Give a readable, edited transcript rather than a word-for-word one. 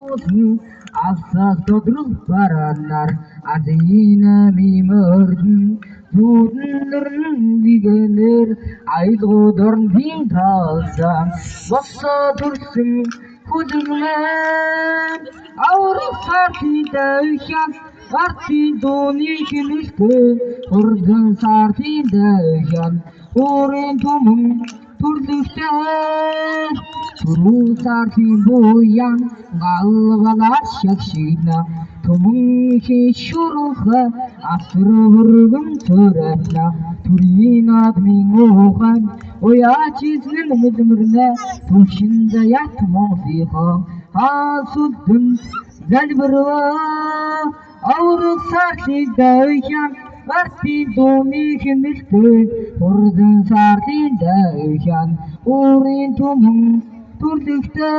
Asas totrus paranar azina mimurden Tudenern digener aydrodorn vintalsan Wassa dursun huduglen Auruk sarti döken Sarti doni kiniste Urdun sarti döken Urin tumun turdukte Turu sarti boyan Galgalar şakşina Tumun ki şurukha Asrı vurgun törefna Turin admin oğan Oya çizmin müdmürne Tuşinda yatmon fiha Hasudun zelbirva Avruk sarti dövken Sarti domi kimiste Urdun sarti dövken Urin tumun turdukte